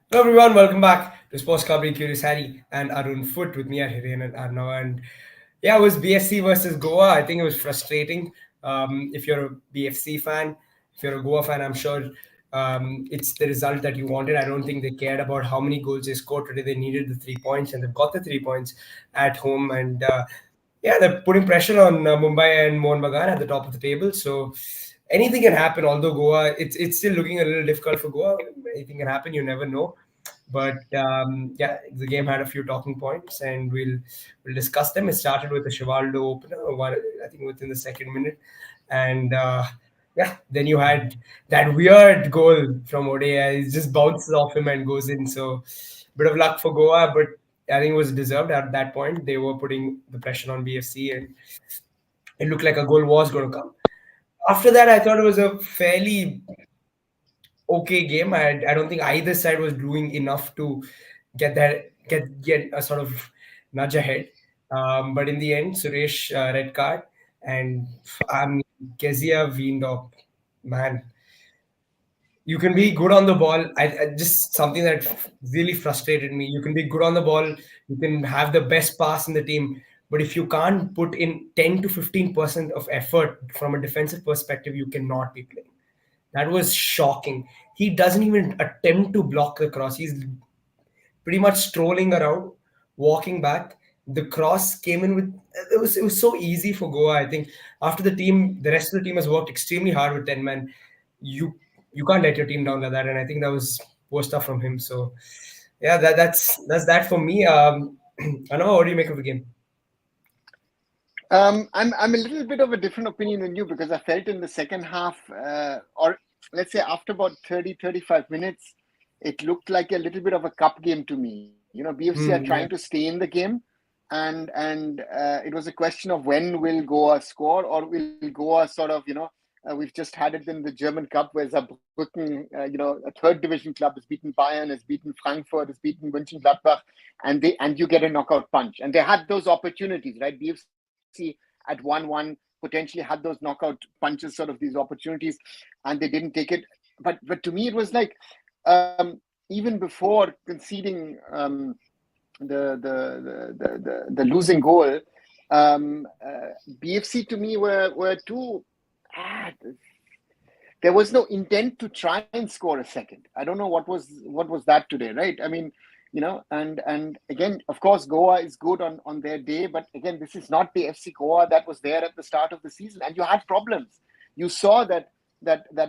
Hello everyone, welcome back to Sports Club Curious Harry and Arun Foot with me at Hiren and Arnav. And yeah, it was BFC versus Goa. I think it was frustrating. If you're a BFC fan, if you're a Goa fan, I'm sure it's the result that you wanted. I don't think they cared about how many goals they scored today. They needed the 3 points and they've got the 3 points at home. And yeah, they're putting pressure on Mumbai and Mohun Bagan at the top of the table. So anything can happen. Although Goa, it's still looking a little difficult for Goa. Anything can happen. You never know. But yeah, the game had a few talking points, and we'll discuss them. It started with a Shivaldo opener, I think within the second minute, and yeah, then you had that weird goal from Odeya. It just bounces off him and goes in. So bit of luck for Goa, but I think it was deserved at that point. They were putting the pressure on BFC, and it looked like a goal was going to come. After that, I thought it was a fairly okay game. I don't think either side was doing enough to get a sort of nudge ahead. But in the end, Suresh red card and Kezia weaned up. Man, you can be good on the ball. I just something that really frustrated me. You can be good on the ball. You can have the best pass in the team. But if you can't put in 10 to 15% of effort from a defensive perspective, you cannot be playing. That was shocking. He doesn't even attempt to block the cross. He's pretty much strolling around, walking back. The cross came in with it was so easy for Goa. I think after the rest of the team has worked extremely hard with 10 men. You you can't let your team down like that. And I think that was poor stuff from him. So yeah, that's that for me. I know what do you make of the game? I'm a little bit of a different opinion than you because I felt in the second half, or let's say after about 30-35 minutes, it looked like a little bit of a cup game to me. BFC are trying to Yeah, stay in the game, and it was a question of when will Goa score or will Goa sort of, we've just had it in the German Cup where Saarbrücken, a third division club, has beaten Bayern, has beaten Frankfurt, has beaten Mönchengladbach, and you get a knockout punch. And they had those opportunities, right? BFC at 1-1 potentially had those knockout punches, sort of these opportunities, and they didn't take it. But to me, it was like even before conceding the losing goal, BFC to me were too. Ah, there was no intent to try and score a second. I don't know what was that today, right? I mean, and again, of course, Goa is good on their day, but again, this is not the FC Goa that was there at the start of the season, and you had problems. You saw that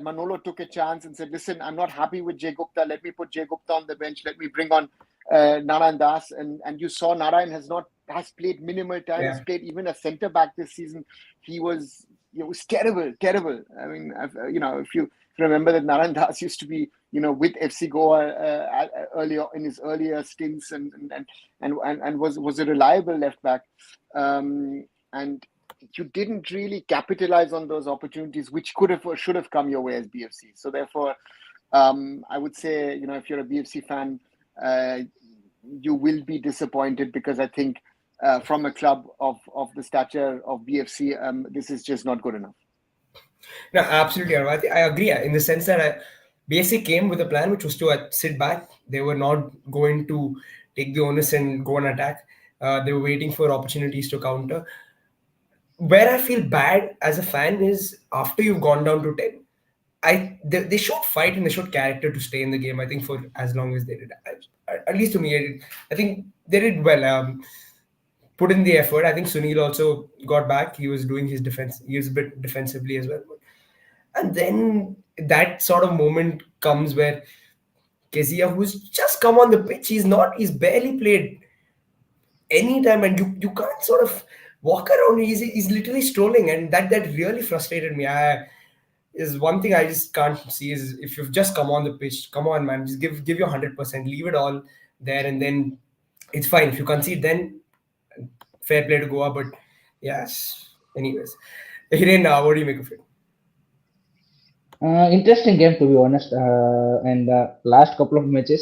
Manolo took a chance and said, "Listen, I'm not happy with Jay Gupta. Let me put Jay Gupta on the bench. Let me bring on Narayan Das." And you saw Narayan has played minimal time. yeah. He's played even a centre back this season. He was it was terrible, terrible. I mean, if you remember that Narayan Das used to be, with FC Goa earlier in his earlier stints, and was a reliable left back, and you didn't really capitalize on those opportunities, which could have or should have come your way as BFC. So therefore, I would say, if you're a BFC fan, you will be disappointed because I think from a club of the stature of BFC, this is just not good enough. No, absolutely. Arnav. I agree in the sense that BSC came with a plan which was to sit back. They were not going to take the onus and go on attack. They were waiting for opportunities to counter. Where I feel bad as a fan is after you've gone down to 10, they showed fight and they showed character to stay in the game. I think for as long as they did, at least to me, I think they did well. Put in the effort. I think Sunil also got back. He was doing his defense. He was a bit defensively as well. And then that sort of moment comes where Kezia, who's just come on the pitch, he's barely played any time, and you can't sort of walk around. He's literally strolling, and that really frustrated me. Is one thing I just can't see is if you've just come on the pitch, come on, man, just give your 100%, leave it all there, and then it's fine. If you concede, then fair play to Goa. But yes, anyways, Hiren, what do you make of it? Interesting game to be honest. And last couple of matches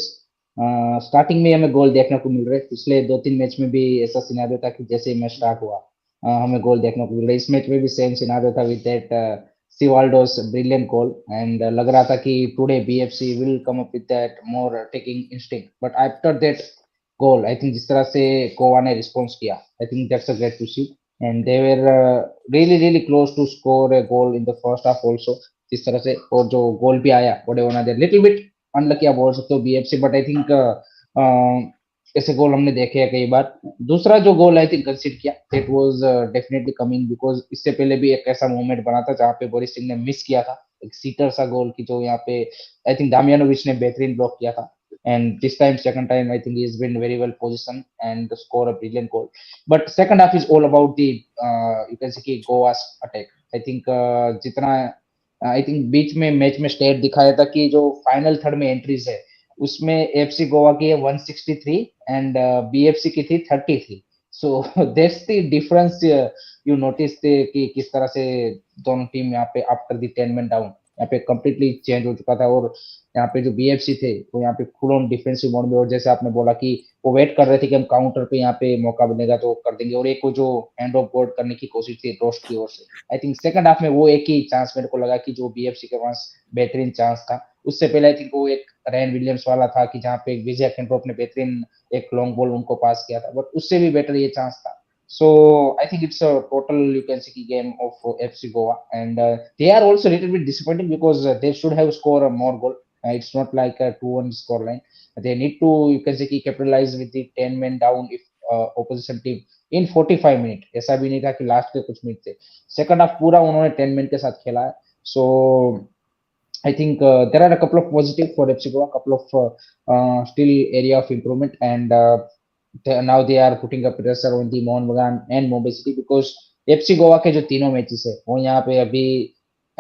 starting में हमें गोल देखने को मिल रहे, पिछले 2-3 match में भी ऐसा scenario था कि जैसे ही मैच स्टार्ट हुआ हमें गोल देखने को मिल रहा है। इस मैच में भी सेम सिनारियो था with that Sivaldo's brilliant goal, and लग रहा था कि today BFC will come up with that more attacking instinct. But after that goal, I think जिस तरह से गोवा ने response किया, I think that's a great to see. And they were really close to score a goal in the first half also. जिस तरह से और जो goal भी आया, whatever ना दे, little bit unlucky आप बोल सकते हो BFC, but I think ऐसे गोल हमने देखे हैं कई बार. दूसरा जो गोल आई थिंक कंसीड किया, that was definitely coming, because इससे पहले भी एक ऐसा मोमेंट बना था जहाँ पे बोरिस सिंह ने मिस किया था एक सीटर सा गोल की, जो यहाँ पे आई थिंक दामियानोविच ने बेहतरीन ब्लॉक किया था. And this time, second time, I think he's been very well positioned and score a brilliant goal. But second half is all about the you can say कि Goa's attack. I think जितना I think बीच में match में state दिखाया था कि जो final third में entries है उसमें एफसी गोवा की है 163 एंड बीएफसी की थी 33. सो that's the difference you notice कि किस तरह से दोनों टीम यहाँ पे आफ्टर द 10 मैन डाउन यहाँ पे कंप्लीटली चेंज हो चुका था. और यहाँ पे जो बीएफसी थे वो यहाँ पे फुल ऑन डिफेंसिव मोड में, और जैसे आपने बोला कि वो वेट कर रहे थे कि हम काउंटर पे यहाँ पे मौका बनेगा तो कर देंगे, और एक वो जो हैंड ऑफ गॉड करने की कोशिश थी रोस्ट की ओर से, आई थिंक सेकंड हाफ में वो एक ही चांस मेरे को लगा कि जो बीएफसी के पास बेहतरीन चांस था. उससे पहले आई थिंक वो एक रैन विलियम्स वाला था कि जहाँ पे विजय केंट्रोप ने बेहतरीन एक लॉन्ग बॉल उनको पास किया था, बट उससे भी बेटर ये चांस था. So I think it's a total you can say game of FC Goa, and they are also a little bit disappointing because they should have scored a more goal. It's not like a 2-1 scoreline. They need to you can say capitalize with the 10 men down if opposition team in 45 minutes. ऐसा भी नहीं था कि last के कुछ minute थे. Second half पूरा उन्होंने 10 men के साथ खेला है. So I think there are a couple of positive for FC Goa, couple of still area of improvement, and now they are putting up pressure on the Mohun Bagan and Mumbai City because FC Goa के जो तीनों matches है वो यहाँ पे अभी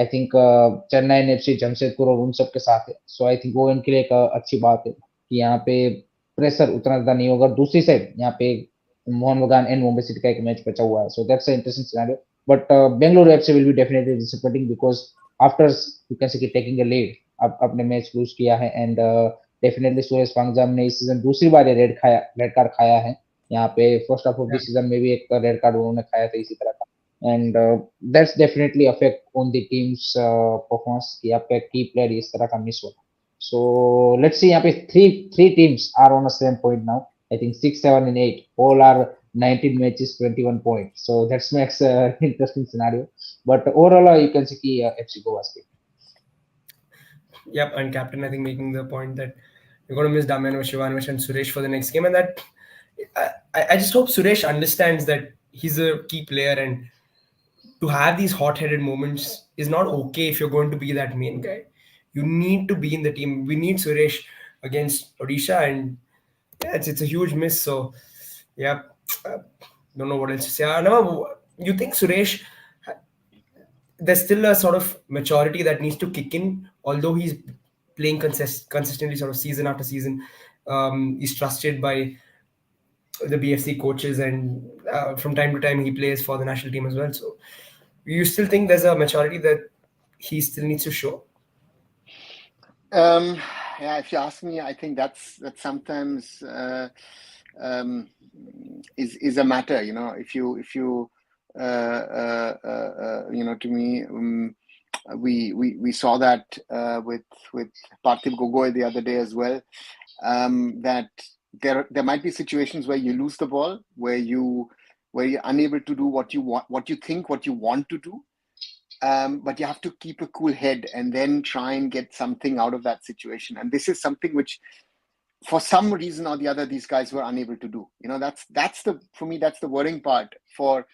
I think Chennai FC Jamshedpur और उन सब के साथ है. सो आई थिंक वो इनके लिए एक अच्छी बात है कि यहाँ पे प्रेशर उतना ज्यादा नहीं होगा. दूसरी साइड यहाँ पे मोहन बगान एंड मुंबई सिटी का एक मैच बचा हुआ है. So that's interesting scenario. But Bengaluru FC will be definitely disappointing because after you can से टेकिंग अ लीड अब अपने मैच लूज किया है. एंड डेफिनेटली सुरेश पांगजाम ने इस सीजन दूसरी बार रेड कार्ड खाया है. यहाँ पे first half of the season में भी एक रेड कार्ड उन्होंने खाया था इसी तरह का. And that's definitely affect on the teams performance कि आपका की प्लेयर इस तरह का मिस हो. सो लेट्स सी यहाँ पे three teams are on the same point now. I think 6, 7 and 8 all are 19 matches 21 points. So that makes interesting scenario. But overall you can see FC Goa's team. Yep, and captain, I think making the point that you're going to miss Damyanov, Shivanovic, and Suresh for the next game, and that I just hope Suresh understands that he's a key player, and to have these hot-headed moments is not okay if you're going to be that main guy. You need to be in the team. We need Suresh against Odisha, and yeah, it's a huge miss. So yeah, uh, don't know what else to say. No, you think Suresh? There's still a sort of maturity that needs to kick in, although he's playing consistently sort of season after season. He's trusted by the BFC coaches, and from time to time he plays for the national team as well. So you still think there's a maturity that he still needs to show? Yeah, if you ask me, I think that's sometimes is a matter. You know, if you to me, we saw that with Parthiv Gogoi the other day as well. That there might be situations where you lose the ball, where you're unable to do what you want, what you think, what you want to do. But you have to keep a cool head and then try and get something out of that situation. And this is something which, for some reason or the other, these guys were unable to do. You know, that's for me, that's the worrying part for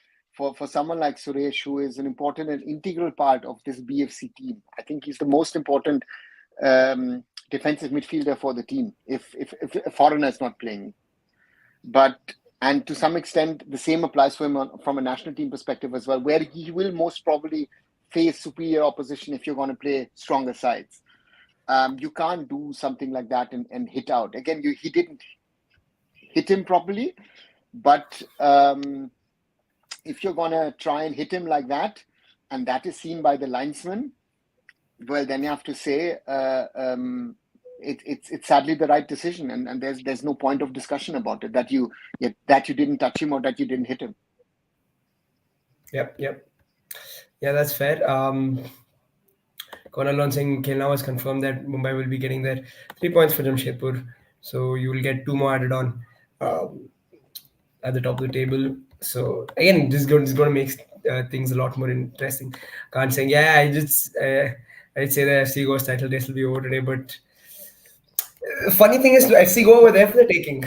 someone like Suresh, who is an important and integral part of this BFC team. I think he's the most important defensive midfielder for the team if a foreigner is not playing. And to some extent, the same applies for him from a national team perspective as well, where he will most probably face superior opposition if you're going to play stronger sides. You can't do something like that and hit out. Again, he didn't hit him properly, but if you're going to try and hit him like that, and that is seen by the linesman, well, then you have to say it's sadly the right decision, and there's no point of discussion about it that you didn't touch him or that you didn't hit him. Yep. Yeah, that's fair. Konal Singh Khelna was confirmed that Mumbai will be getting their 3 points for Jamshedpur. So you will get two more added on um, at the top of the table. So again, this is going to make things a lot more interesting. Can't say, yeah, I'd say the FC Goa's title race will be over today, but funny thing is, FC Goa were there for the taking.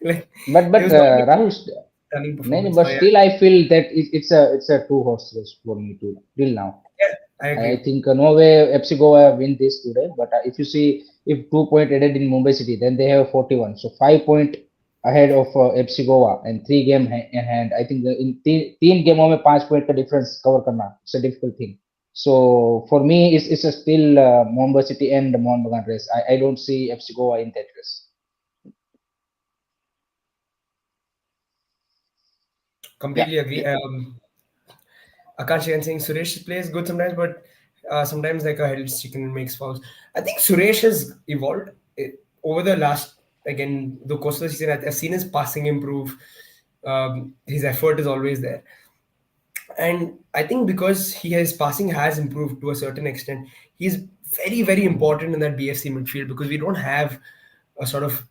Like it But was not a Rahul, stunning no, performance. but Oh yeah, still I feel that it's a two horse race for me too till now. yeah, I I agree. think no way FC Goa win this today. But if you see, if 2 point added in Mumbai City, then they have 41. So 5 point ahead of FC Goa and 3 game in hand. I think in तीन गेमों में 5 point का difference cover करना it's a difficult thing. So for me, it's a still Mumbai City and Mohun Bagan race. I don't see FC Goa in that race. Yeah. Completely agree. Akash and saying Suresh plays good sometimes, but sometimes like a headless chicken makes fouls. I think Suresh has evolved over the last again the course of the season. I've seen his passing improve. His effort is always there, and I think because his passing has improved to a certain extent, he's very important in that BFC midfield because we don't have a sort of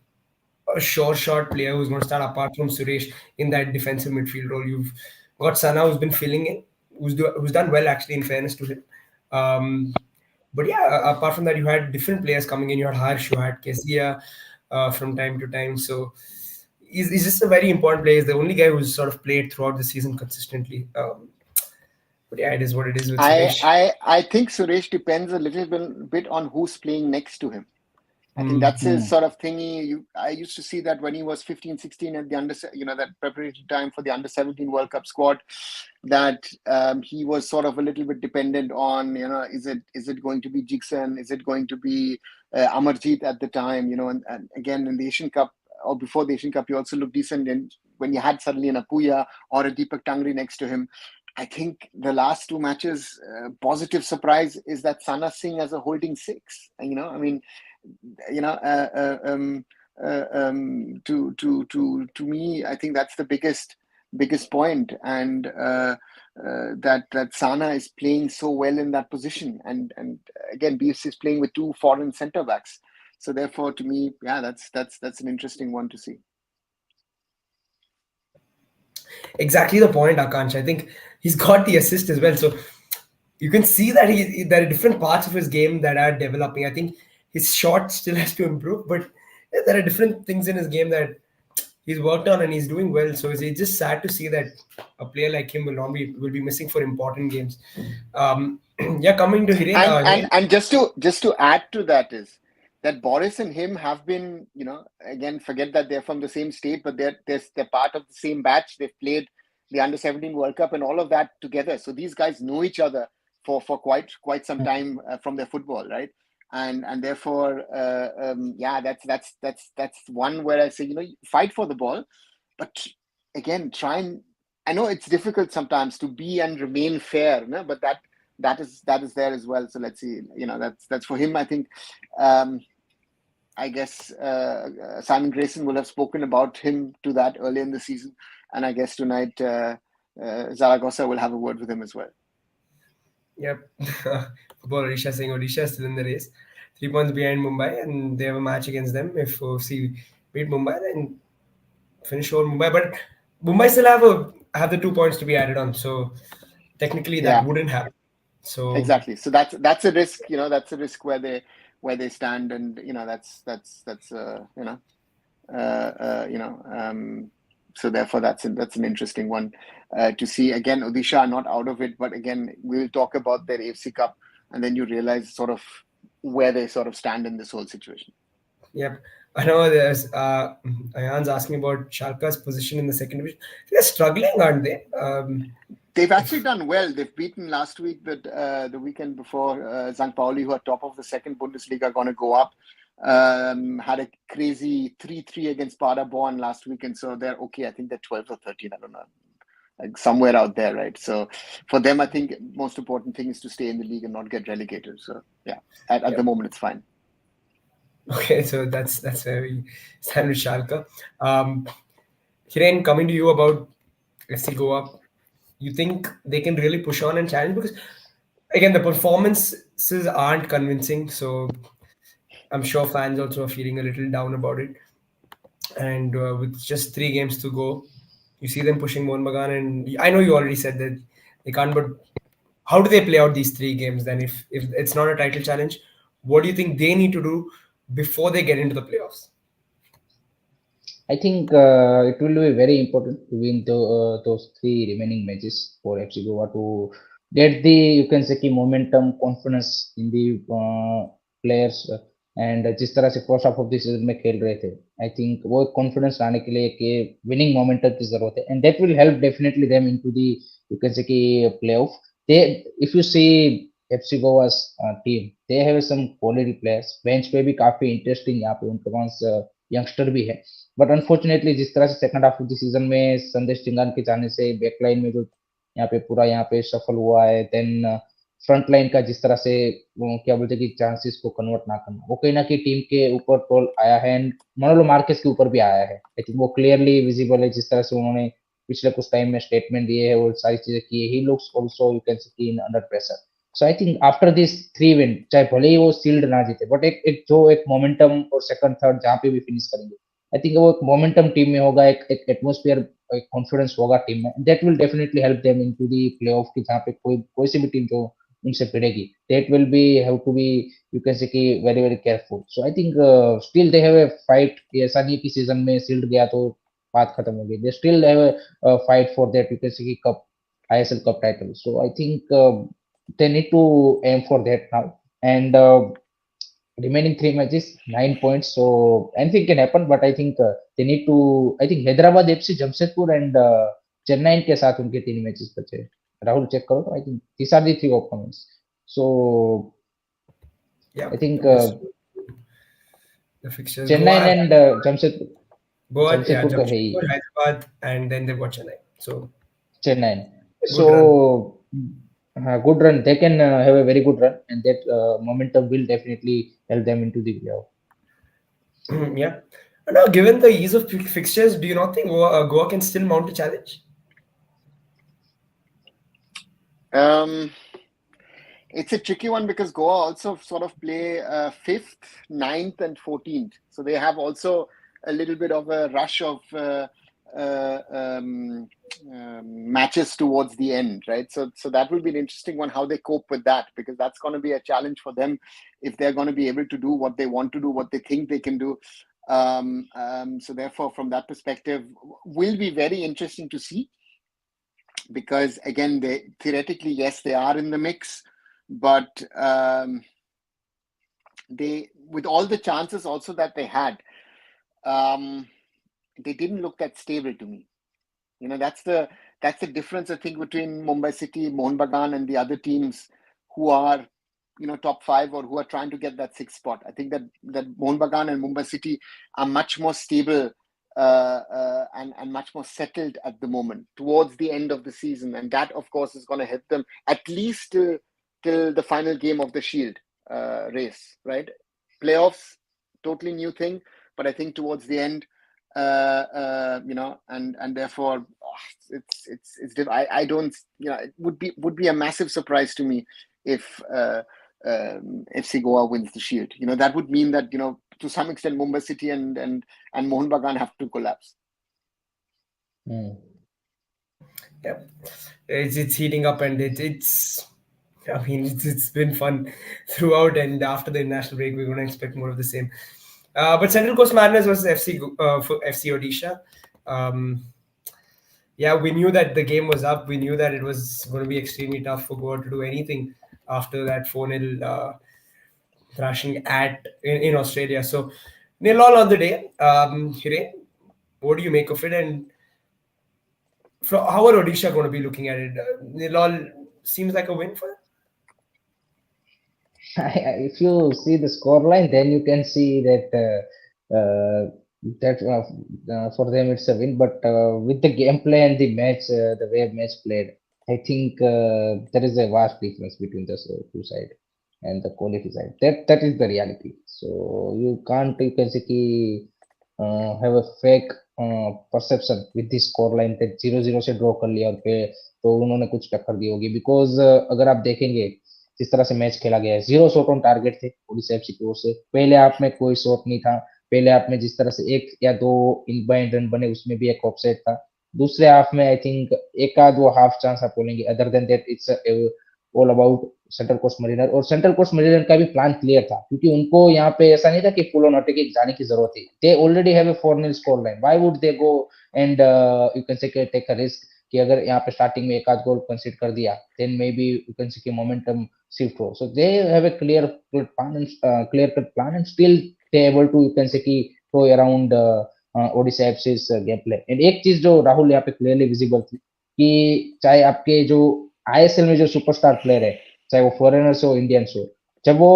a sure shot player who's going to start apart from Suresh in that defensive midfield role. You've got Sana who's been filling in, who's done well actually. In fairness to him, um, but yeah, apart from that, you had different players coming in. You had Harsh, you had Kesia from time to time. So he's just a very important player. He's the only guy who's sort of played throughout the season consistently. But yeah, it is what it is with Suresh. I think Suresh depends a little bit on who's playing next to him. I think Hmm. that's his sort of thingy. I used to see that when he was 15, 16 at the that preparatory time for the under 17 World Cup squad, that he was sort of a little bit dependent on, is it going to be Jigsaw? Is it going to be Amarjeet at the time? And again, in the Asian Cup or before the Asian Cup, he also looked decent. And when you had suddenly an Apuya or a Deepak Tangri next to him, I think the last two matches, positive surprise is that Sana Singh as a holding six. I mean, you know to me, I think that's the biggest point. And that Sana is playing so well in that position, and again BFC is playing with two foreign center backs, so therefore to me, yeah, that's an interesting one to see. Exactly the point, Akansh. I think he's got the assist as well. So you can see that there are different parts of his game that are developing. I think his shot still has to improve, but yeah, there are different things in his game that he's worked on and he's doing well. So it's just sad to see that a player like him will be missing for important games. Yeah, coming to Hiren, And just to add to that is that Boris and him have been, again, forget that they're from the same state, but they're part of the same batch. They've played the under 17 World Cup and all of that together. So these guys know each other for quite some time from their football, right? And therefore, yeah, that's one where I say, fight for the ball, but again, try and, I know it's difficult sometimes to be and remain fair, no? But that is there as well. So let's see. That's for him. I think. I guess Simon Grayson will have spoken about him to that early in the season, and I guess tonight Zaragoza will have a word with him as well. yep, football Odisha saying Odisha is still in the race, 3 points behind Mumbai, and they have a match against them. If OFC beat Mumbai, then finish over Mumbai. But Mumbai still have the 2 points to be added on. So technically, that Yeah, wouldn't happen. So exactly. So that's a risk. That's a risk where they stand, and that's uh, you know. So therefore, that's an interesting one to see. Again, Odisha are not out of it, but again, we'll talk about their AFC Cup, and then you realize sort of where they sort of stand in this whole situation. yep. I know there's Ayan's asking about Shalka's position in the second division. They're struggling, aren't they? They've actually done well. They've beaten last week, the weekend before, St. Pauli, who are top of the second Bundesliga, going to go up. Had a crazy 3-3 against Paderborn last weekend, so they're okay. I think they're 12 or 13. I don't know, like somewhere out there, right? So for them, I think most important thing is to stay in the league and not get relegated. So yeah, at the moment, it's fine. Okay, so that's where we stand with Schalke. Hiren, coming to you about FC Goa, you think they can really push on and challenge? Because again, the performance aren't convincing, so I'm sure fans also are feeling a little down about it. And with just 3 games to go, you see them pushing Mohun Bagan, and I know you already said that they can't, but how do they play out these 3 games then? If it's not a title challenge, what do you think they need to do before they get into the playoffs? I think it will be very important to win those three remaining matches for FC Goa to get the, you can say, कि momentum, confidence in the players, and जिस तरह से first half of the season में खेल रहे थे, I think वो confidence लाने के लिए कि विनिंग मोमेंटम की जरूरत है, and that will help definitely them into the, you can say कि playoff. they if you see FC Goa's team, they have some quality players. Bench पे भी काफी इंटरेस्टिंग यहाँ पे उनके पास यंगस्टर भी है, बट अनफॉर्चुनेटली जिस तरह से second half of the season में संदेश टिंगान के जाने से बैकलाइन में जो यहाँ पे पूरा यहाँ पे सफल हुआ है, देन फ्रंट लाइन का जिस तरह से क्या बोलते हैं कि चांसेस को कन्वर्ट ना करना, वो कहीं ना कहीं टीम के ऊपर टोल आया है, एंड मनोलो मार्केस के ऊपर भी आया है. आई थिंक वो क्लियरली विजिबल है जिस तरह से उन्होंने पिछले कुछ टाइम में स्टेटमेंट दिए है और सारी चीजें की है. He looks also, you can से, in under pressure. So I think after this 3 win, चाहे भले ही वो सील्ड ना जीते, बट एक जो एक मोमेंटम और सेकंड थर्ड जहाँ पे भी फिनिश करेंगे, आई थिंक वो एक मोमेंटम टीम में होगा, एक एटमोस्फियर, एक कॉन्फिडेंस होगा टीम में. That will definitely help them into the playoff की, जहाँ पे कोई कोई सी भी टीम जो उनसे भिड़ेगी, that will be have to be, you can say कि very very careful. So I think still they have a fight. ऐसा नहीं कि सीजन में सील्ड गया तो बात खत्म हो गई. They still have a fight for that, you can say कि cup, ISL cup title. So I think they need to aim for that now. And remaining 3 matches, 9 points. So anything can happen, but I think they need to. I think Hyderabad FC, Jamshedpur, and Chennai के साथ उनके 3 matches बचे. Rahul check करो तो I think these are the 3 opponents. So Yeah, I think the fixtures Chennai Goa, and Jamshedpur, Goa, yeah, Jamshedpur का है ही, Jamshedpur, Hyderabad, and then they've got Chennai. So Chennai. good run. So good run. They can have a very good run, and that momentum will definitely help them into the playoff. Yeah. And now, given the ease of fixtures, do you not think Goa can still mount a challenge? It's a tricky one because Goa also sort of play 5th, 9th, and 14th. So they have also a little bit of a rush of matches towards the end, right? So that will be an interesting one, how they cope with that, because that's going to be a challenge for them if they're going to be able to do what they want to do, what they think they can do. So therefore, from that perspective, will be very interesting to see, because again, they theoretically, yes, they are in the mix, but they, with all the chances also that they had, they didn't look that stable to me. You know, that's the difference, I think, between Mumbai City, Mohun Bagan, and the other teams who are, you know, top 5 or who are trying to get that 6th spot. I think that Mohun Bagan and Mumbai City are much more stable and much more settled at the moment towards the end of the season, and that, of course, is going to help them at least till the final game of the Shield race, right? Playoffs, totally new thing, but I think towards the end, you know, and therefore it's I don't, you know, it would be a massive surprise to me if FC Goa wins the Shield. You know, that would mean that, you know, to some extent Mumbai City and Mohun Bagan have to collapse. Yeah, it's heating up, and it's. I mean, it's been fun throughout, and after the international break, we're going to expect more of the same. But Central Coast Mariners versus FC Odisha. Yeah, we knew that the game was up. We knew that it was going to be extremely tough for Goa to do anything after that 4-0 thrashing in Australia. So, nil all on the day. Hiren, what do you make of it? And how are Odisha going to be looking at it? Nil all seems like a win for them. If you see the scoreline, then you can see that for them it's a win. But with the gameplay and the match, the way match played, I think there is a vast difference between the two sides and the quality side. That is the reality. So you can't, you can say, have a fake perception with this scoreline that 0-0 से draw कर लिया और फिर तो उन्होंने कुछ टक्कर दी होगी. बिकॉज अगर आप देखेंगे जिस तरह से मैच खेला गया है, 0 शॉट ऑन टारगेट थे ओडिशा एफसी की ओर से। पहले हाफ में कोई शॉट नहीं था, पहले हाफ में जिस तरह से 1 या 2 इन बाइंड रन बने उसमें भी एक ऑफसाइड था। दूसरे हाफ में आई थिंक एक आध वो हाफ चांस आप बोलेंगे, other than that it's all about Central Coast Mariner. और सेंट्रल कोस्ट मरीनर का भी प्लान क्लियर था, क्योंकि उनको यहाँ पे ऐसा नहीं था कि फुल ऑन अटैकिंग जाने की जरूरत थी। They already have a 4-0 score line, why would they go and you can say take a risk कि अगर यहाँ पे स्टार्टिंग में एक आध गोल कंसीड कर दिया, then maybe you can say momentum shift हो। So they have a clear cut plan and still they able to you can say कि throw around Odisha FC's game play। And एक चीज जो राहुल यहाँ पे clearly visible थी कि चाहे आपके जो आईएसएल में जो सुपरस्टार प्लेयर है, चाहे वो फॉरेनर्स हो इंडियंस हो, जब वो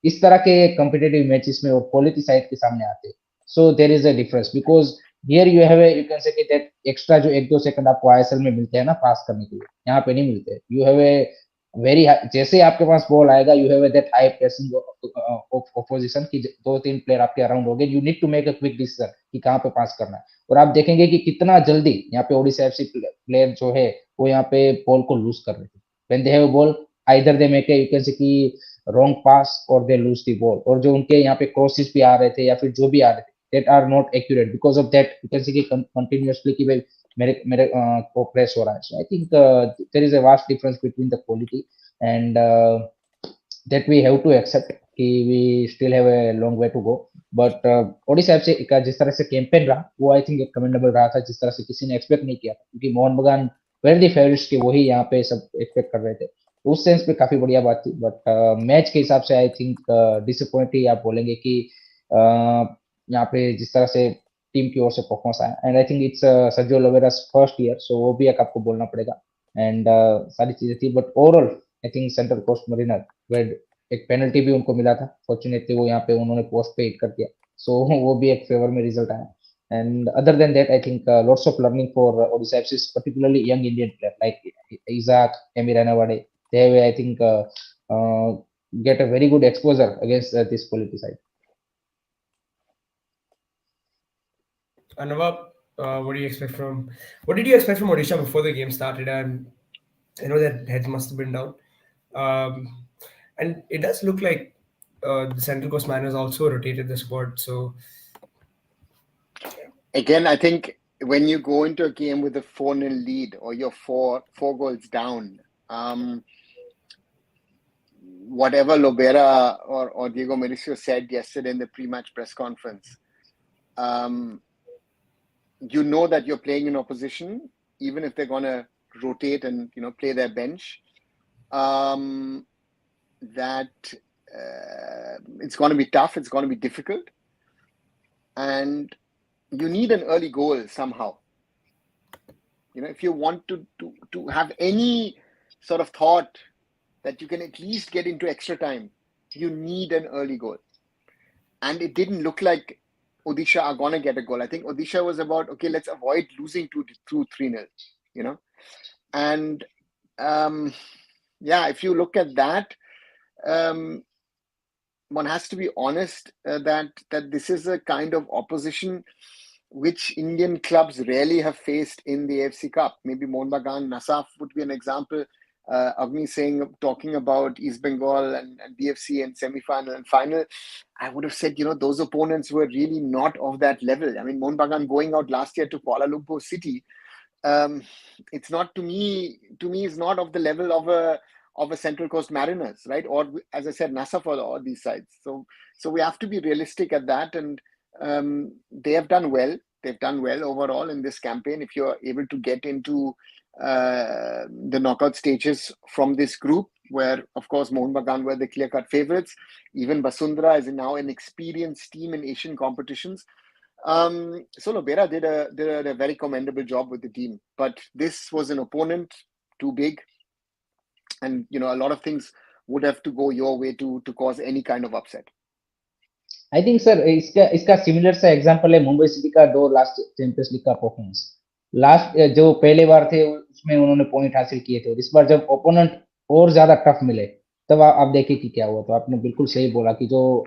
इस तरह के कॉम्पिटेटिव मैचेस में और क्वालिटी साइड के सामने आते, so there is a difference. Because here you have you can say that extra जो 1-2 सेकंड आपको आईएसएल में मिलते हैं ना पास करने के लिए, यहाँ पे नहीं मिलते। यू हैव ए वेरी जैसे आपके पास बॉल आएगा, you have that high pressing opposition की 2-3 प्लेयर आपके अराउंड हो गए, you need to make a quick decision कि कहाँ पे पास करना है। और आप देखेंगे कि कितना जल्दी यहाँ पे ओडिशा एफसी प्लेयर जो है वो यहाँ पे बॉल को लूज कर रहे थे। When they have ball, either they make you can say कि रॉन्ग पास और दे लूज द बॉल। और जो उनके यहाँ पे क्रॉसेस भी आ रहे थे या फिर जो भी आ रहे थे, that are not accurate because of that you can say कि कंटिन्यूअसली कि भाई मेरे मेरे को प्रेस हो रहा है। So I think there is a vast difference between the quality and that we have to accept कि we still have a long way to go। but Odisha FC का जिस तरह से कैंपेन रहा वो आई थिंक एक कमेंडेबल रहा था, जिस तरह से किसी ने एक्सपेक्ट नहीं किया था, क्योंकि मोहन बगान वेरी फेवरेट्स के वही यहाँ पे सब एक्सपेक्ट कर रहे थे। तो उस सेंस पे काफी बढ़िया बात थी। बट मैच के हिसाब से आई थिंक डिसअपॉइंट ही आप बोलेंगे कि यहाँ पे जिस तरह से टीम की ओर से परफॉर्मेंस आया। And I think it's Sergio Lobera's first year, so वो भी एक आपको बोलना पड़ेगा। एंड सारी चीजें थी, but overall I think Central Coast Mariner वेड एक पेनल्टी भी उनको मिला था, फॉर्चुनेटली वो यहाँ पे उन्होंने पोस्ट पे हिट कर दिया, सो वो भी एक फेवर में रिजल्ट आया। And other than that I think lots of learning for Odisha FC, particularly young Indian player like Isaac, Emir Anawade, they have I think get a very good exposure against this quality side. Anubhav, what do you expect from? What did you expect from Odisha before the game started? And I know that heads must have been down, and it does look like the Central Coast Mariners also rotated the squad. So again, I think when you go into a game with a 4-0 lead or you're four goals down, whatever Lobera or Diego Mauricio said yesterday in the pre-match press conference, you know that you're playing in opposition, even if they're going to rotate and play their bench, that it's going to be tough, it's going to be difficult, and you need an early goal somehow. If you want to have any sort of thought that you can at least get into extra time, you need an early goal. And it didn't look like Odisha are going to get a goal. I think Odisha was about, okay, let's avoid losing 2-3-0, And if you look at that, one has to be honest that this is a kind of opposition which Indian clubs rarely have faced in the AFC Cup. Maybe Mohun Bagan, Nasaf would be an example. Agni Singh talking about East Bengal and BFC in semi-final and final. I would have said, those opponents were really not of that level. I mean, Mohun Bagan going out last year to Kuala Lumpur City, it's not to me is not of the level of a Central Coast Mariners, right? Or as I said, Nasaf or these sides. So we have to be realistic at that, and they have done well. They've done well overall in this campaign. If you're able to get into the knockout stages from this group, where of course Mohun Bagan were the clear-cut favourites. Even Basundhara is now an experienced team in Asian competitions. So Lobera did a very commendable job with the team, but this was an opponent too big, and a lot of things would have to go your way to cause any kind of upset. I think sir इसका similar सा example है Mumbai city का दो last champions league का performance. Last जो पहले बार थे उसमें उन्होंने पॉइंट हासिल किए थे, और इस बार जब ओपोनेंट और ज्यादा टफ मिले तब आप देखिए कि क्या हुआ। तो आपने बिल्कुल सही बोला कि जो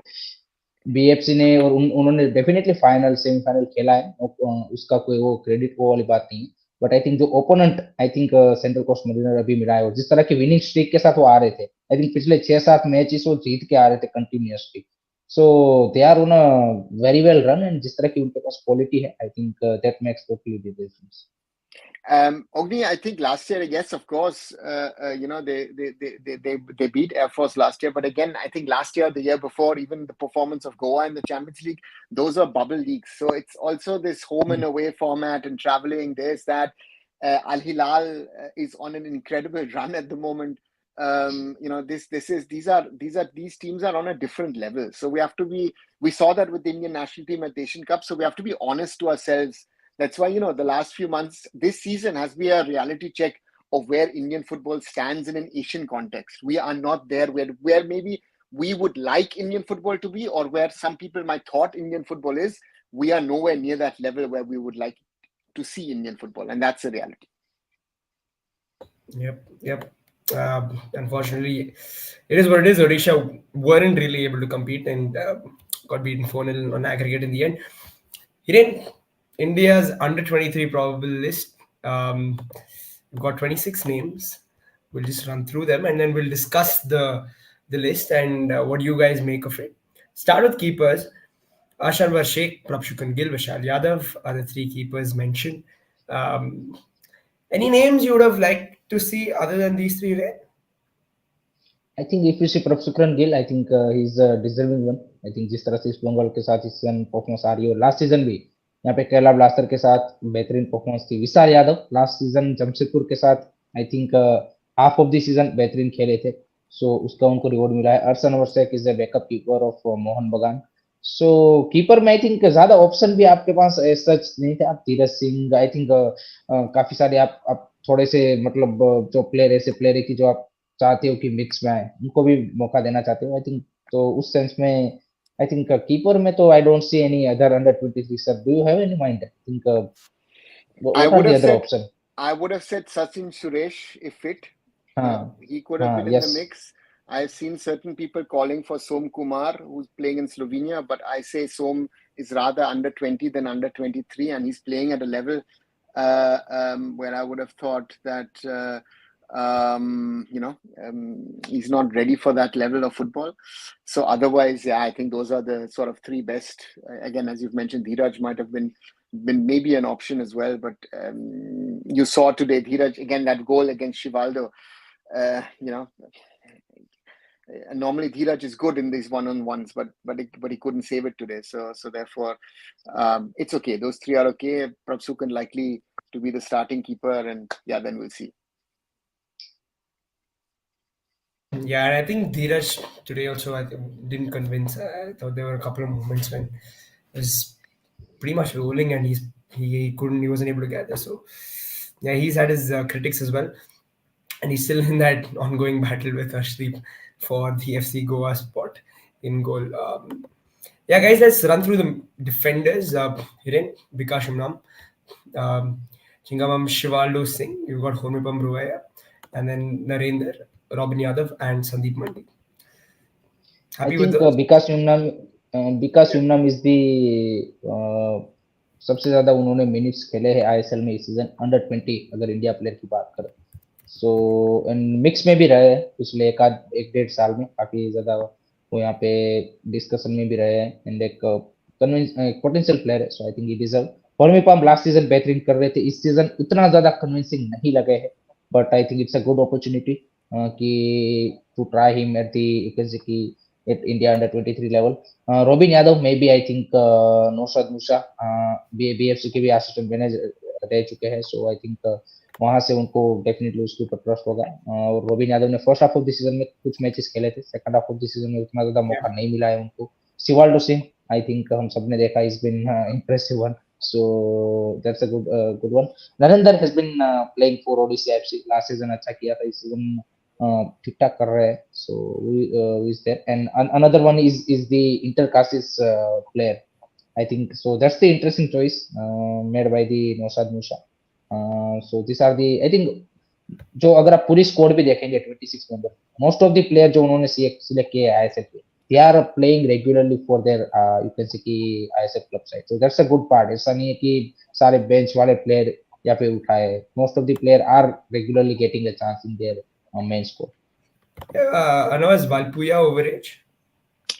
बीएफसी ने और उन्होंने डेफिनेटली फाइनल सेमीफाइनल खेला है, उसका कोई वो क्रेडिट वो वाली बात नहीं है। बट आई थिंक जो opponent I think Central Coast Mariner अभी मिला है और जिस तरह की विनिंग स्ट्रीक के साथ वो आ रहे थे, आई थिंक पिछले 6-7 मैचेस वो जीत के आ रहे थे continuously. So they are on a very well run and जिस तरह की उनके पास क्वालिटी है, I think that makes totally the difference. Ogni, I think last year, yes, of course, they beat Air Force last year. But again, I think last year, the year before, even the performance of Goa in the Champions League, those are bubble leagues. So it's also this home and away format and traveling. There's that. Al Hilal is on an incredible run at the moment. These teams are on a different level. So we saw that with the Indian national team at the Asian Cup. So we have to be honest to ourselves. That's why, the last few months, this season has been a reality check of where Indian football stands in an Asian context. We are not there where maybe we would like Indian football to be, or where some people might thought Indian football is. We are nowhere near that level where we would like to see Indian football, and that's the reality. Yep. Unfortunately, it is what it is. Odisha weren't really able to compete and got beaten 4-0 on aggregate in the end. India's under 23 probable list. We've got 26 names. We'll just run through them and then we'll discuss the list and what you guys make of it. Start with keepers. Asharwar Sheikh, Prabshukan Gill, Vishal Yadav are the three keepers mentioned. Any names you would have liked to see other than these three, Ray? I think if you see Prabhsukhan Gill, I think he is deserving one. I think जिस तरह से इस बंगाल के साथ इस season performance आ रही है और लास्ट सीजन भी यहाँ पे केरला ब्लास्टर के साथ बेहतरीन परफॉर्मेंस थी. विशाल यादव लास्ट सीजन जमशेदपुर के साथ I think half of the season बेहतरीन खेले थे, सो उसका उनको रिवॉर्ड मिला है. Arsh Anwer Shaikh is the backup keeper of Mohun Bagan. So keeper में आई थिंक ज्यादा ऑप्शन भी आपके पास सच नहीं थे. आप धीरज सिंह, आई थिंक काफी सारे आप थोड़े से मतलब जो प्लेयर ऐसे प्लेयर है कि जो आप चाहते हो कि मिक्स में आए, उनको भी मौका देना चाहते हो. आई थिंक तो उस सेंस में आई थिंक कीपर में तो I don't see any other under 23. Sir, do you have any mind? I think what are the other option? I would have said Sachin Suresh if fit. He could have been yes. in the mix. I've seen certain people calling for Som Kumar, who's playing in Slovenia, but I say Som is rather under 20 than under 23, and he's playing at a level where I would have thought that he's not ready for that level of football. So otherwise, yeah, I think those are the sort of three best. Again, as you've mentioned, Dheeraj might have been maybe an option as well, but you saw today Dheeraj again, that goal against Shivaldo. Normally Dheeraj is good in these one-on-ones, but he couldn't save it today. So therefore, it's okay. Those three are okay. Prabsukan likely to be the starting keeper, and yeah, then we'll see. Yeah, and I think Dheeraj today also didn't convince. I thought there were a couple of moments when it was pretty much rolling and he wasn't able to get there. So yeah, he's had his critics as well, and he's still in that ongoing battle with Arshdeep for the FC Goa spot in goal. Yeah, guys, let's run through the defenders. Hiren, Bikash Umnam, Chingamam Shivaldo Singh, you've got Hormipam Ruaya, and then Narendra, Robin Yadav, and Sandeep Mandi. Happy with those? Bikash Umnam is the सबसे ज्यादा उन्होंने minutes खेले हैं ISL में इस season under 20 अगर India player की बात करें. सो एंड मिक्स में भी रहे हैं पिछले एक डेढ़ साल में, काफी ज्यादा वो यहाँ पे डिस्कशन में भी रहे हैं एंड एक पोटेंशियल प्लेयर है. So I think he deserve. फॉर्मिपाम लास्ट सीजन बेहतरीन कर रहे थे, इस सीजन उतना ज्यादा कन्विंसिंग नहीं लगे हैं, but I think it's a good opportunity कि to try him at the key at India under 23 level. Robin Yadav maybe I think Naushad Musa BFC के भी असिस्टेंट मैनेजर रह चुके हैं, सो आई थिंक वहां से उनको डेफिनेटली उसके ऊपर ट्रस्ट होगा. और रोबिन यादव ने first half of the season में कुछ मैचेस खेले थे, second half of the season में उतना ज्यादा मौका नहीं मिला है उनको. शिवाल्डो सिंह आई थिंक हम सबने देखा, is been impressive one, so that's a good one. Narender has been playing for Odisha FC, last season अच्छा किया था, इस सीजन ठीक ठाक कर रहे हैं. So is there and another one is the इंटरकास्टिस player I think. So that's the interesting choice made by the Naushad Moosa. So this are the I think जो अगर आप पूरी स्क्वाड भी देखेंगे 26 member, most of the player जो उन्होंने select किए आईएसएल पे, they are playing regularly for their you can say कि ISL club side. So that's a good part. ऐसा नहीं है कि सारे बेंच वाले प्लेयर या फिर उठाए. Most of the player are regularly getting a chance in their main squad. Anna, is Valpuya overage?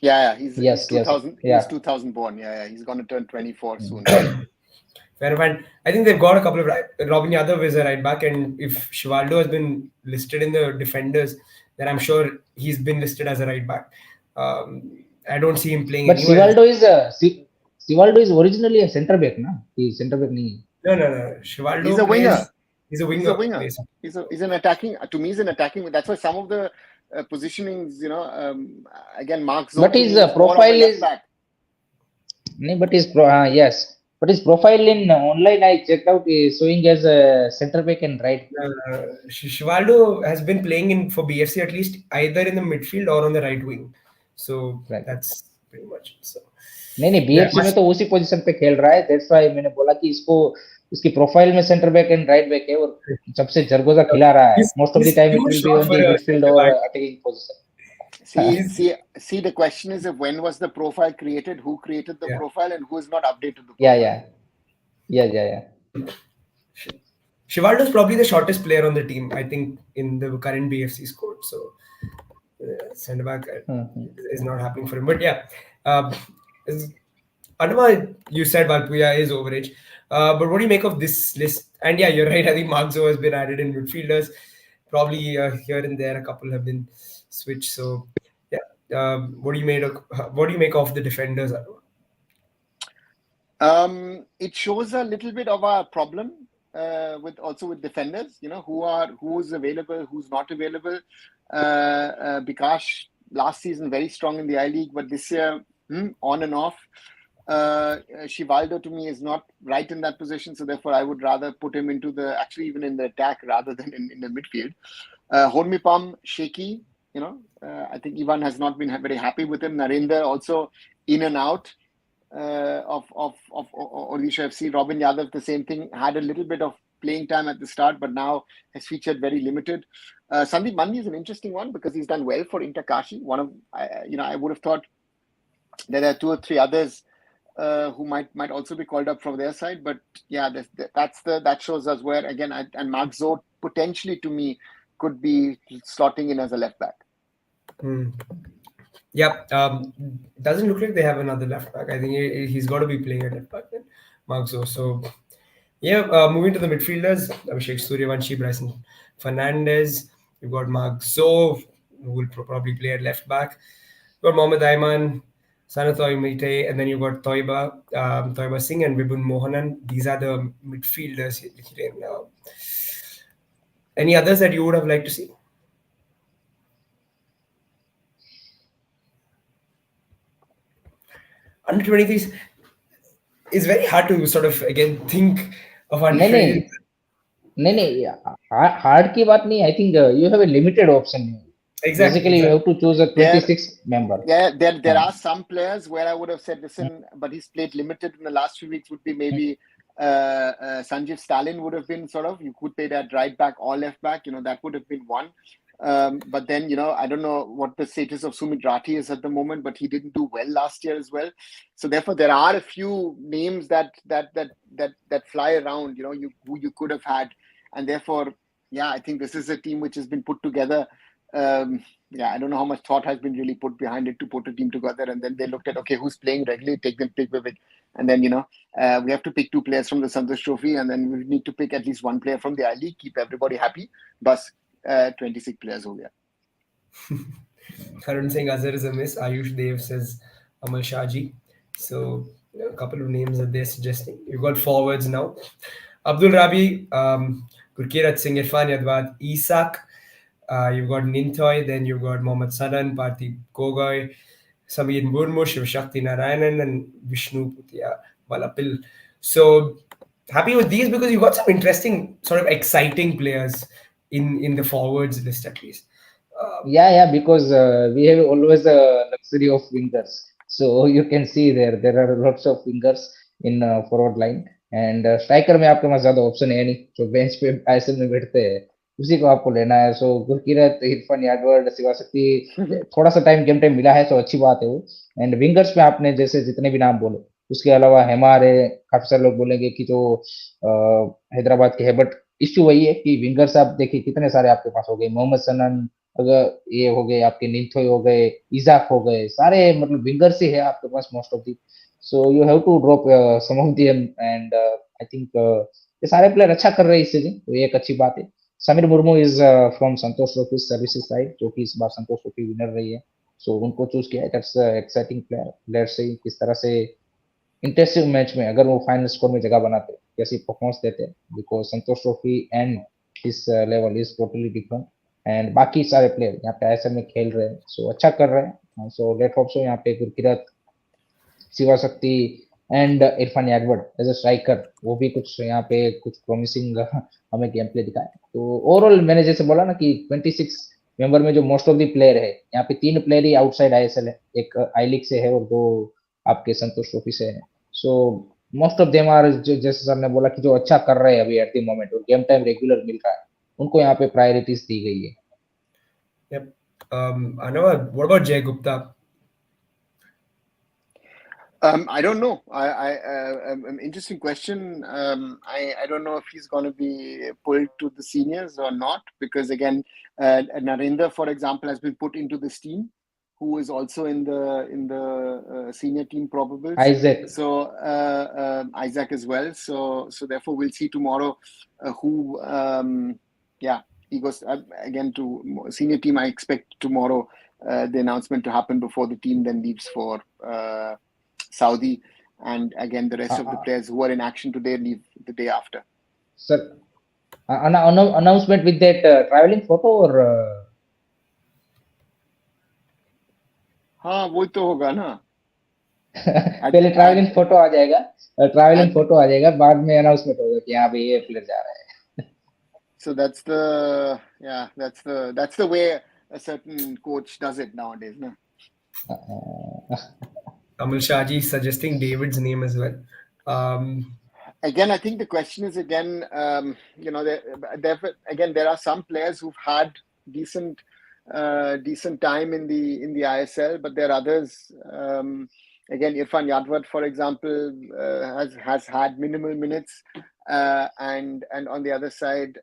Yeah, he's Yes, 2000. yeah. He's 2000 born. Yeah, he's gonna turn 24 soon. Fair enough. And I think they've got a couple of Robin Yadav is a right back, and if Shivaldo has been listed in the defenders, then I'm sure he's been listed as a right back. I don't see him playing But anywhere else. Sivaldo is originally a center back, na? He center back nahi. No. Shivaldo He's a plays. winger. He's a winger. He's a winger. Plays. He's an attacking. To me, he's an attacking. That's why some of the positionings, again, Mark Zoe But to his me is more of a profile left is back. but yes. But his profile in online I checked out is showing as a center back and right. Shivaldo has been playing for BFC at least either in the midfield or on the right wing. So Right. that's pretty much it. So नहीं BFC में तो उसी position पे खेल रहा है. That's why मैंने बोला कि इसको इसकी प्रोफाइल में centre back and right back है और जब से जरगोजा खिला रहा है most of the time it will be on the midfield और attacking position. See, the question is, when was the profile created? Who created the profile, and who has not updated the profile? Yeah. Shivaldo is probably the shortest player on the team, I think, in the current BFC squad. So centre back is not happening for him. But yeah, Anuma, you said Valpuya is overage. But what do you make of this list? And yeah, you're right. I think Mark Zoe has been added in midfielders. Probably here and there, a couple have been switched. So yeah, what do you make of the defenders? It shows a little bit of a problem with defenders. Who's available, who's not available. Bikash last season very strong in the I-League, but this year on and off. Shivaldo to me is not right in that position, so therefore I would rather put him into even in the attack rather than in the midfield. Hormipam shaky, I think Ivan has not been very happy with him. Narendra also in and out of Odisha FC. Robin Yadav, the same thing, had a little bit of playing time at the start, but now has featured very limited. Sandeep Mandi is an interesting one because he's done well for Inter Kashi. I would have thought there are 2 or 3 others who might also be called up from their side, but yeah, that shows us where again. And Mark Zoe potentially to me could be slotting in as a left back. Yeah, doesn't look like they have another left back. I think he's got to be playing at left back then, Mark Zoe. So yeah, moving to the midfielders, Abhishek Suryavanshi, Bryson Fernandez. You've got Mark Zoe, who will probably play at left back. You've got Mohammad Ayman, Sanatoy Mite, and then you've got Toiba Singh and Vibhun Mohanan. These are the midfielders. Any others that you would have liked to see? Under 23s is very hard to sort of again think of under 23s. नहीं hard की बात नहीं. I think you have a limited option. Exactly. Basically, you have to choose a 26 member. Yeah, there are some players where I would have said, listen, but he's played limited in the last few weeks. Would be maybe Sanjeev Stalin would have been sort of. You could play that right back or left back. That would have been one. But then I don't know what the status of Sumit Rathi is at the moment, but he didn't do well last year as well. So therefore, there are a few names that fly around. Who you could have had, and therefore, yeah, I think this is a team which has been put together. I don't know how much thought has been really put behind it to put a team together, and then they looked at, okay, who's playing regularly, take Vivek, and then we have to pick 2 players from the Santosh Trophy, and then we need to pick at least 1 player from the I-League, keep everybody happy. Bus 26 players ho gaya. Karun Singh Azhar is a miss. Ayush Dev says Amal Shaji. So a couple of names that they're suggesting. You've got forwards now. Abdul Rabi, Gurkirat Singh, Irfan Yadwad, Isak. You've got Nintoy, then you've got Mohammad Sadan, Parthiv Gogoi, Samir Murmu, Shiv Shakti Narayanan, and Vishnu Putia Valapil. So happy with these because you've got some interesting, sort of exciting players in the forwards list at least. Because we have always a luxury of wingers. So you can see there are lots of wingers in forward line. And striker में आपके पास ज्यादा option है नहीं. जो bench पे ISL में बैठते हैं उसी को आपको लेना है. सो गुरकीरत, इरफान यादव, शिवा शक्ति थोड़ा सा गेम टाइम मिला है तो अच्छी बात है वो. एंड विंगर्स में आपने जैसे जितने भी नाम बोले उसके अलावा हमारे काफी सारे लोग बोलेंगे कि जो हैदराबाद के है, बट इश्यू वही है कि विंगर्स आप देखिए कितने सारे आपके पास हो गए, मोहम्मद सनन, अगर ये हो गए आपके निंथोय हो गए, इजाक हो गए, सारे मतलब विंगर्स ही है आपके पास most of the. So you have to drop some of them, and I think ये सारे प्लेयर अच्छा कर रहे हैं इस सीजन, तो ये एक अच्छी बात है। Sameer Murmu is from Santosh trophy services side, जो कि इस बार संतोष ट्रॉफी विनर रही है, सो उनको चूज किया है। That's exciting player. Let's see किस तरह से इंटेंसिव मैच में अगर वो फाइनल स्कोर में जगह बनाते, कैसी परफॉर्मेंस देते, because Santosh trophy and this level is totally different, and बाकी सारे प्लेयर यहाँ पे आईएसएल में खेल रहे हैं, सो अच्छा कर रहे हैं। सो लेट होप सो यहाँ पे Gurkirat, Shiva Shakti and Irfan Yadav as a striker, वो भी कुछ यहाँ पे कुछ प्रॉमिसिंग हमें गेम प्ले दिखाए। तो ओवरऑल मैंने जैसे बोला ना कि 26 मेंबर में जो मोस्ट ऑफ द प्लेयर है, यहाँ पे 3 प्लेयर ही आउटसाइड आईएसएल है, एक आई लीग से है और 2 आपके संतोष ट्रॉफी से है। So most of them are, जैसे सर ने बोला कि जो अच्छा कर रहे हैं अभी एट द मोमेंट और गेम टाइम रेगुलर मिल रहा है, उनको यहाँ पे प्रायोरिटीज दी गई है। Yep. Anwar, what about Jay Gupta? I don't know. Interesting question. I don't know if he's going to be pulled to the seniors or not, because again, Narendra, for example, has been put into this team, who is also in the senior team probables. Isaac. So Isaac as well. So therefore, we'll see tomorrow who. He goes again to senior team. I expect tomorrow the announcement to happen before the team then leaves for. Saudi, and again the rest of the players who are in action today leave the day after. Sir, announcement with that traveling photo or? हाँ वो तो होगा ना. पहले travelling photo आ जाएगा, travelling photo आ जाएगा, बाद में अनाउंसमेंट होगा कि हाँ भाई ये प्लेयर जा रहा है. So that's the way a certain coach does it nowadays, no? Amal Shaji suggesting David's name as well. Again, I think the question is again, there are some players who've had decent time in the ISL, but there are others. Again, Irfan Yadwat, for example, has had minimal minutes, and on the other side,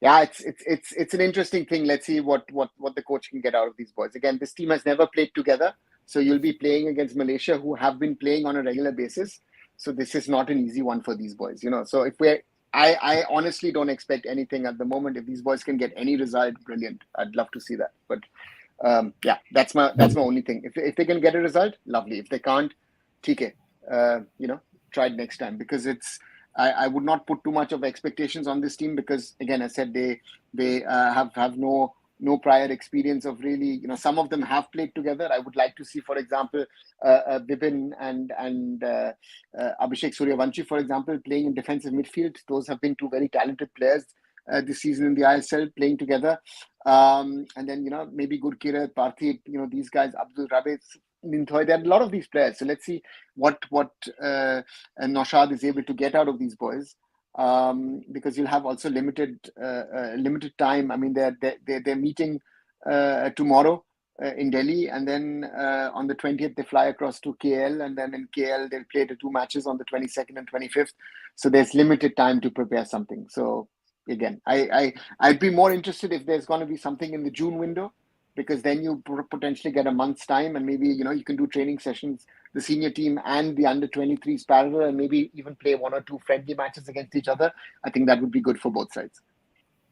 it's an interesting thing. Let's see what the coach can get out of these boys. Again, this team has never played together, so you'll be playing against Malaysia, who have been playing on a regular basis. So this is not an easy one for these boys, So if I honestly don't expect anything at the moment. If these boys can get any result, brilliant. I'd love to see that. But that's my only thing. If they can get a result, lovely. If they can't, TK, try it next time, because I would not put too much of expectations on this team, because again, I said they have no prior experience of really, some of them have played together. I would like to see, for example, Bipin and Abhishek Suryavanshi, for example, playing in defensive midfield. Those have been two very talented players this season in the ISL, playing together. And then, maybe Gurkirat, Parthiv, these guys, Abdul Rabe, Ninthoy, there are a lot of these players. So let's see what Naushad is able to get out of these boys. Because you'll have also limited time. I mean, they're meeting tomorrow in Delhi, and then on the 20th they fly across to KL, and then in KL they'll play the 2 matches on the 22nd and 25th. So there's limited time to prepare something. So again, I'd be more interested if there's going to be something in the June window, because then you potentially get a month's time, and maybe you can do training sessions, the senior team and the under 23s parallel, and maybe even play 1 or 2 friendly matches against each other. I think that would be good for both sides.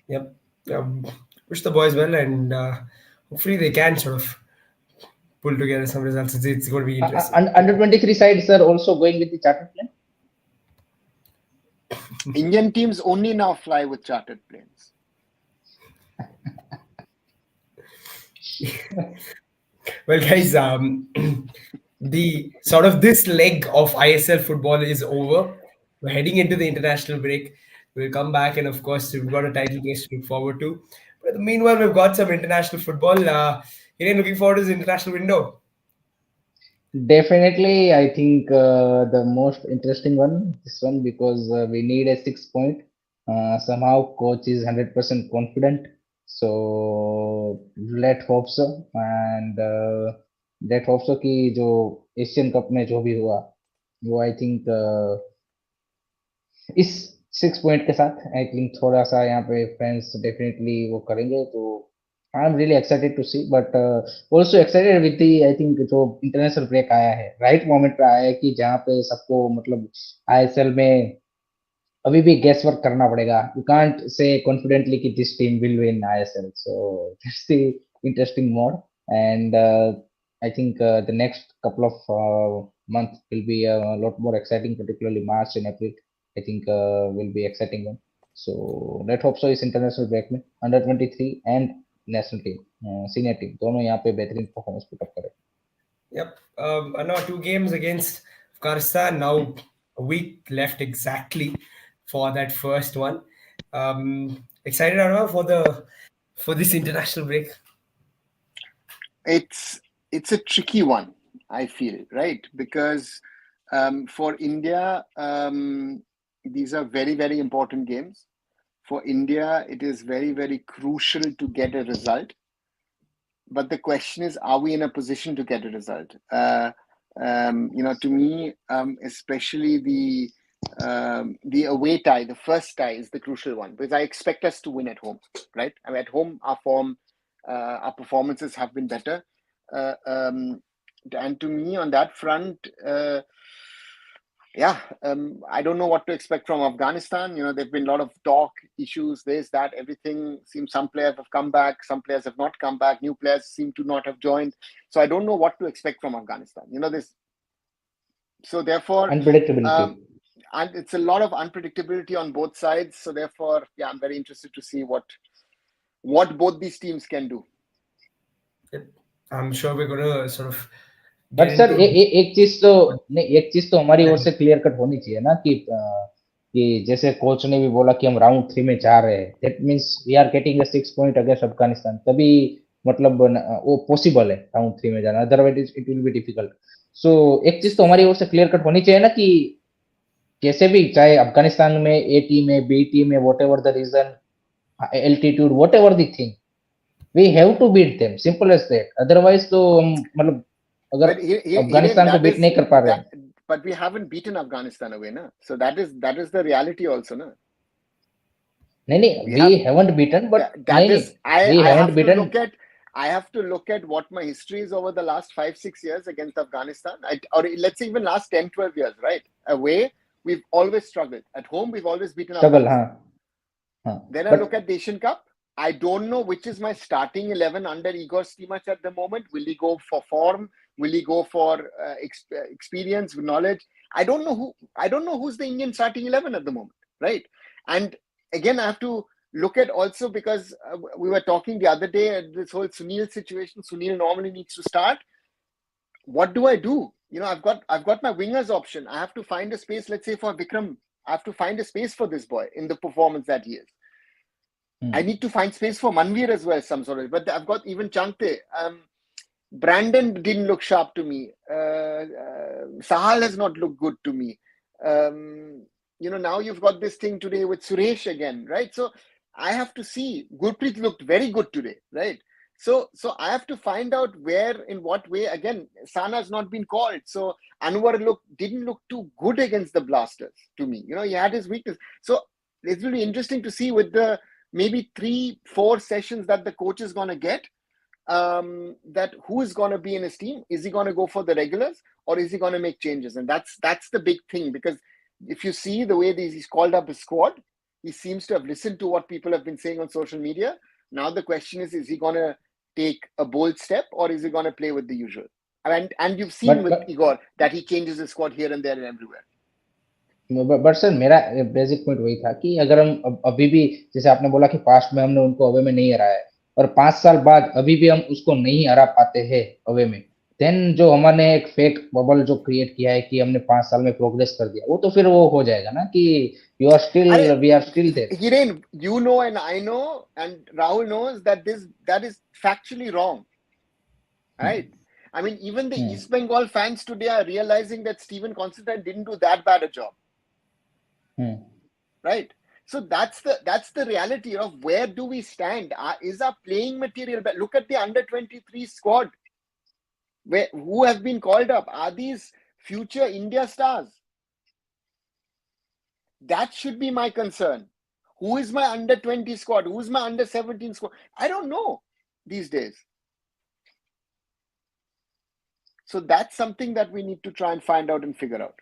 Yep. Wish the boys well, and hopefully they can sort of pull together some results. It's going to be interesting. Under 23 sides are also going with the chartered plane. Indian teams only now fly with chartered planes. Well, guys, the sort of this leg of ISL football is over. We're heading into the international break. We'll come back, and of course, we've got a title race to look forward to. But meanwhile, we've got some international football. Hiren, looking forward to the international window. Definitely, I think the most interesting one, this one, because we need a 6 point. Somehow, coach is 100% confident. So let's hope so. And That hopes कि जो Asian cup में जो भी हुआ वो I think इस 6 point के साथ आई थिंक थोड़ा सा यहाँ पे फैंस डेफिनेटली वो करेंगे तो I am really excited to see but also excited with the I think जो इंटरनेशनल ब्रेक आया है राइट मोमेंट पे आया है कि जहाँ पे सबको मतलब आईएसएल में अभी भी गेस वर्क करना पड़ेगा यू कांट से कॉन्फिडेंटली कि this team will win ISL so that's the interesting mode and I think the next couple of months will be a lot more exciting, particularly March and April. I think will be exciting one. So let's hope so. इस international break में under 23 and national team, senior team दोनों यहाँ पे बेहतरीन performance put up करें. Yep. Now 2 games against Afghanistan. Now a week left exactly for that first one. Excited Arnav, for this international break. It's a tricky one, I feel, right? Because for India, these are very, very important games. For India, it is very, very crucial to get a result. But the question is, are we in a position to get a result? To me, especially the away tie, the first tie is the crucial one because I expect us to win at home, right? I mean, at home, our form, our performances have been better. And to me, on that front, I don't know what to expect from Afghanistan. There've been a lot of talk, issues, this, that, everything. Seems some players have come back, some players have not come back. New players seem to not have joined. So I don't know what to expect from Afghanistan. This. So therefore, Unpredictability. And it's a lot of unpredictability on both sides. So therefore, I'm very interested to see what both these teams can do. I'm sure we're gonna sort of. But sir एक चीज तो नहीं, एक चीज तो हमारी ओर से clear cut होनी चाहिए ना कि जैसे कोच ने भी बोला कि हम राउंड 3 में जा रहे हैं that means we are getting a 6 point against Afghanistan तभी मतलब वो पॉसिबल है राउंड 3 में जाना otherwise it will be difficult so एक चीज तो हमारी ओर से क्लियर कट होनी चाहिए ना कि कैसे भी चाहे अफगानिस्तान में ए टीम है बी टीम है whatever the reason altitude whatever the thing we have to beat them simple as that otherwise तो हम मतलब अगर अफगानिस्तान को बीट नहीं कर पा रहे हैं but we haven't beaten Afghanistan away na so that is the reality also na नहीं we haven't beaten but we haven't beaten I have to look at what my history is over the last 5-6 years against Afghanistan or let's say even last 10-12 years right away we've always struggled at home we've always beaten Afghanistan then I look at the Asian Cup I don't know which is my starting 11 under Igor Stimac at the moment. Will he go for form? Will he go for experience, knowledge? I don't know who's the Indian starting 11 at the moment, right? And again, I have to look at also because we were talking the other day at this whole Sunil situation. Sunil normally needs to start. What do I do? I've got my wingers option. I have to find a space. Let's say for Vikram, I have to find a space for this boy in the performance that he is. I need to find space for Manveer as well, some sort of. But I've got even Changte. Brandon didn't look sharp to me. Sahal has not looked good to me. Now you've got this thing today with Suresh again, right? So I have to see. Gurpreet looked very good today, right? So I have to find out where, in what way. Again, Sana's not been called. So Anwar didn't look too good against the Blasters to me. He had his weakness. So it will be interesting to see with the maybe 3-4 sessions that the coach is going to get, that who is going to be in his team. Is he going to go for the regulars or is he going to make changes? And that's the big thing, because if you see the way he's called up his squad, he seems to have listened to what people have been saying on social media. Now the question is he going to take a bold step or is he going to play with the usual? And you've seen with Igor that he changes his squad here and there and everywhere. But sir मेरा basic point वही था कि अगर हम अभी भी जैसे आपने बोला कि पास्ट में हमने उनको अवे में नहीं हराया है और 5 साल बाद अभी भी हम उसको नहीं हरा पाते हैं अवे में, देन जो हमने एक फेक बबल जो क्रिएट किया है कि हमने 5 साल में प्रोग्रेस कर दिया, वो तो फिर वो हो जाएगा ना कि we are still there. Hiren, you know and I know and Rahul knows that is factually wrong, right? I mean, even the East Bengal fans today are realizing that Stephen Constantine didn't do that bad a job. Right? So that's the reality of where do we stand? Is our playing material better? Look at the under 23 squad. who have been called up? Are these future India stars? That should be my concern. Who is my under 20 squad? Who's my under 17 squad? I don't know these days. So that's something that we need to try and find out and figure out.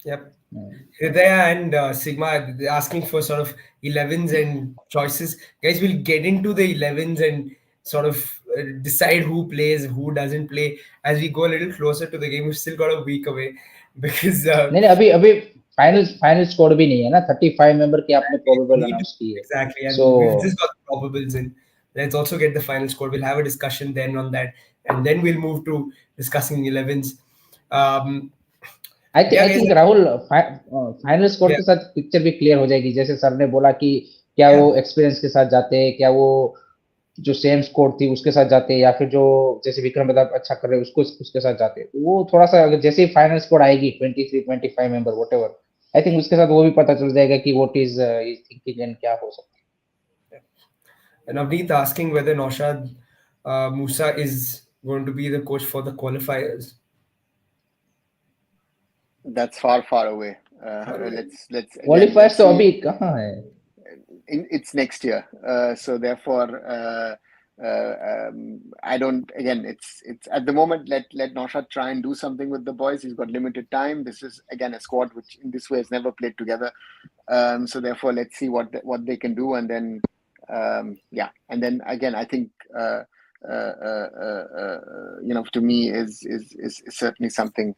Yep. Mm. Hridaya and Sigma, they're asking for sort of 11s and choices. Guys, we'll get into the 11s and sort of decide who plays, who doesn't play as we go a little closer to the game. We've still got a week away because नहीं नहीं, अभी अभी final score भी नहीं है ना, 35 member की आपने प्रोबेबल need to, अनाउंस की है. exactly, and So we've just got the probables in. Let's also get the final score. We'll have a discussion then on that, and then we'll move to discussing 11s. I Yeah, think guys. Rahul final score Yeah. के साथ picture भी clear हो जाएगी. जैसे sir ने बोला कि क्या Yeah. वो एक्सपीरियंस के साथ जाते हैं, क्या वो जो सेम स्कोर थी उसके साथ जाते हैं, या फिर जो जैसे विक्रम बता अच्छा कर रहे हैं उसको उसके साथ जाते हैं. वो थोड़ा सा अगर जैसे ही फाइनल स्कोर आएगी 23 25 मेंबर व्हाटएवर, आई थिंक उसके साथ वो भी पता चल जाएगा कि व्हाट इज थिंकिंग एंड क्या हो सकता है. And Avneet asking whether Naushad Musa is going to be the coach for the qualifiers. That's far away. Let's क्वालिफायर्स तो see. अभी कहाँ है? It's next year. So therefore, I don't. Again, it's at the moment. Let Naushad try and do something with the boys. He's got limited time. This is again a squad which in this way has never played together. So therefore, let's see what they can do, and then yeah, and then again, I think to me is certainly something.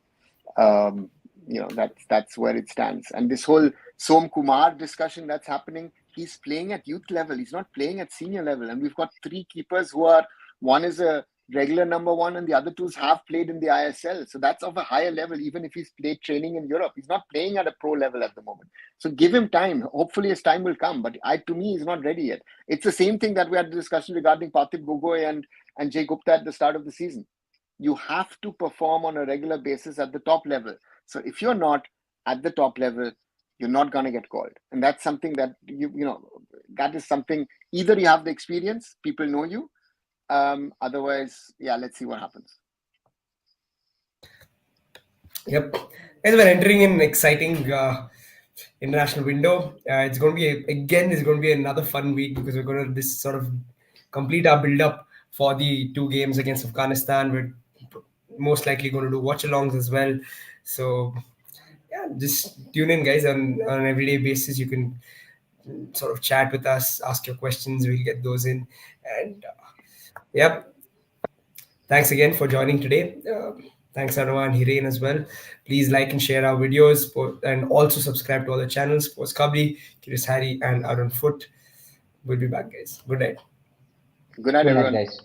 That's where it stands. And this whole Som Kumar discussion that's happening, he's playing at youth level. He's not playing at senior level. And we've got three keepers who are, one is a regular number one and the other two have played in the ISL. So that's of a higher level, even if he's played training in Europe. He's not playing at a pro level at the moment. So give him time. Hopefully his time will come. But to me, he's not ready yet. It's the same thing that we had a discussion regarding Parthiv Gogoi and Jay Gupta at the start of the season. You have to perform on a regular basis at the top level. So if you're not at the top level, you're not going to get called. And that's something that, that is something, either you have the experience, people know you. Otherwise, yeah, let's see what happens. Yep. As we're entering an exciting international window, it's going to be another fun week because we're going to this sort of complete our build up for the two games against Afghanistan. We're most likely going to do watch alongs as well. So yeah, just tune in, guys. On an everyday basis, you can sort of chat with us, ask your questions. We'll get those in. And yep, thanks again for joining today. Thanks Anua and Hiren as well. Please like and share our videos and also subscribe to all the channels: Sports Kabli, Curious Harry, and Arun Foot. We'll be back, guys. Good night. Good night, Good night, everyone. guys.